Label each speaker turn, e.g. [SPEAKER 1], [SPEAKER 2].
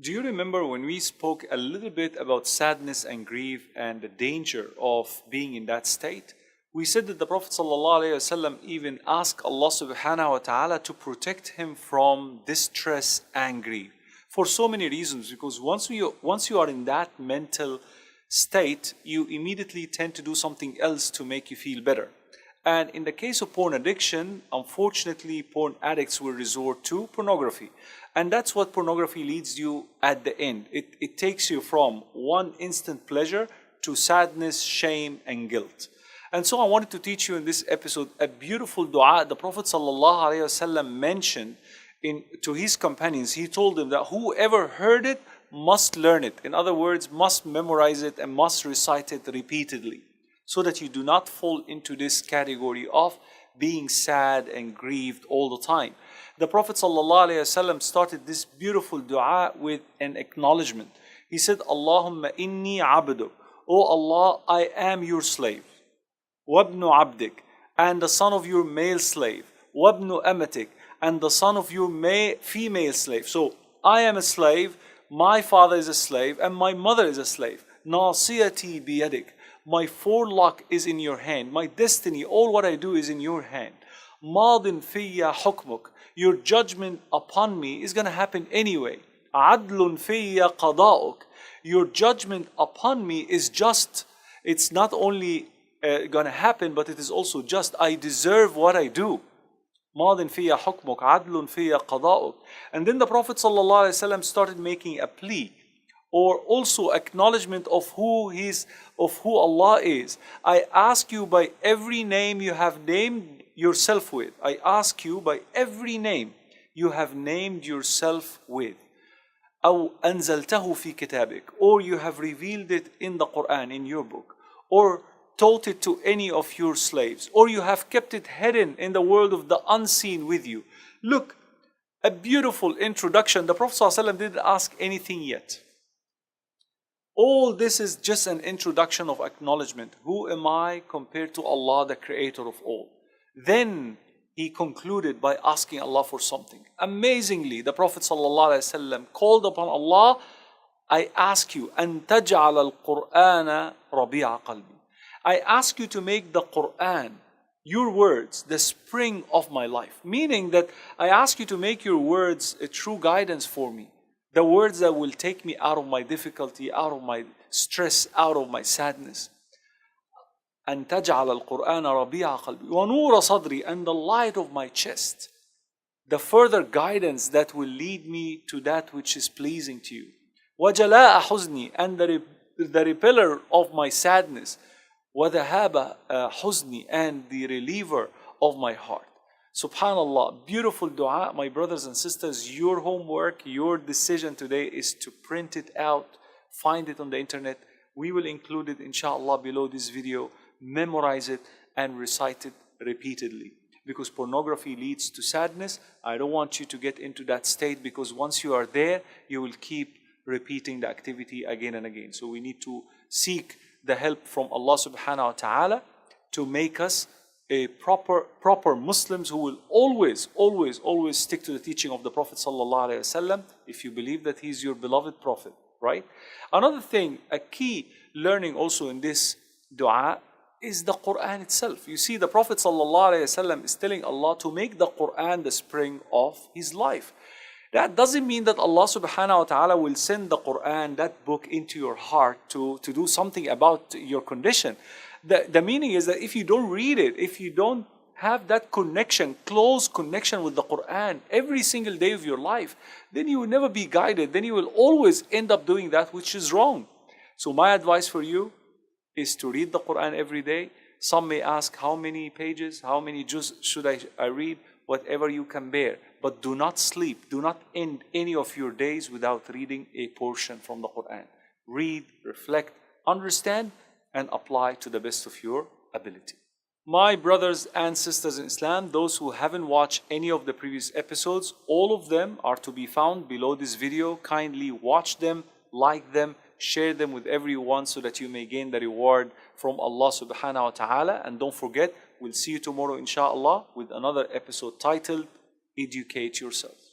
[SPEAKER 1] Do you remember when we spoke a little bit about sadness and grief and the danger of being in that state? We said that the Prophet ﷺ even asked Allah subhanahu wa ta'ala to protect him from distress and grief for so many reasons, because once you are in that mental state, you immediately tend to do something else to make you feel better. And in the case of porn addiction, unfortunately, porn addicts will resort to pornography. And that's what pornography leads you at the end. It takes you from one instant pleasure to sadness, shame, and guilt. And so I wanted to teach you in this episode a beautiful dua the Prophet ﷺ mentioned to his companions. He told them that whoever heard it must learn it. In other words, must memorize it and must recite it repeatedly, so that you do not fall into this category of being sad and grieved all the time. The Prophet ﷺ started this beautiful dua with an acknowledgement. He said, Allahumma inni abduk. Oh Allah, I am your slave. Wabnu abdik, and the son of your male slave. Wabnu amatik, and the son of your female slave. So I am a slave, my father is a slave, and my mother is a slave. Nasiyati biyadik. My forelock is in your hand. My destiny, all what I do is in your hand. Madin fiyya hukmuk. Your judgment upon me is going to happen anyway. Adlun fiyya qada'uk. Your judgment upon me is just. It's not only going to happen, but it is also just. I deserve what I do. Madin fiyya hukmuk. Adlun fiyya qada'uk. And then the Prophet ﷺ started making a plea, or also acknowledgement of who Allah is. I ask you by every name you have named yourself with. I ask you by every name you have named yourself with. أو أنزلته في كتابك, or you have revealed it in the Quran, in your book, or taught it to any of your slaves, or you have kept it hidden in the world of the unseen with you. Look, a beautiful introduction. The Prophet ﷺ didn't ask anything yet. All this is just an introduction of acknowledgement. Who am I compared to Allah, the creator of all? Then he concluded by asking Allah for something. Amazingly, the Prophet ﷺ called upon Allah, I ask you, أن تجعل القرآن ربيع قلبي. I ask you to make the Quran, your words, the spring of my life. Meaning that I ask you to make your words a true guidance for me. The words that will take me out of my difficulty, out of my stress, out of my sadness. أن تجعل القرآن ربيع قلبي ونور صدري, and the light of my chest. The further guidance that will lead me to that which is pleasing to you. وجلاء حزني, and the repeller of my sadness. وذهاب حزني, and the reliever of my heart. Subhanallah, beautiful dua. My brothers and sisters, your homework, your decision today is to print it out, find it on the internet. We will include it inshallah below this video. Memorize it and recite it repeatedly, because pornography leads to sadness. I don't want you to get into that state, because once you are there, you will keep repeating the activity again and again. So we need to seek the help from Allah subhanahu wa ta'ala to make us a proper Muslims who will always stick to the teaching of the Prophet sallallahu alaihi wasallam, if you believe that he is your beloved Prophet, right? Another thing, a key learning also in this dua is the Quran itself. You see, the Prophet sallallahu alaihi wasallam is telling Allah to make the Quran the spring of his life. That doesn't mean that Allah subhanahu wa ta'ala will send the Quran, that book, into your heart to do something about your condition. The meaning is that if you don't read it, if you don't have that connection, close connection with the Quran every single day of your life, then you will never be guided. Then you will always end up doing that which is wrong. So my advice for you is to read the Quran every day. Some may ask, how many pages, how many juz should I read? Whatever you can bear. But do not sleep. Do not end any of your days without reading a portion from the Quran. Read, reflect, understand, and apply to the best of your ability. My brothers and sisters in Islam, those who haven't watched any of the previous episodes, all of them are to be found below this video. Kindly watch them, like them, share them with everyone so that you may gain the reward from Allah subhanahu wa ta'ala. And don't forget, we'll see you tomorrow inshallah with another episode titled Educate Yourself.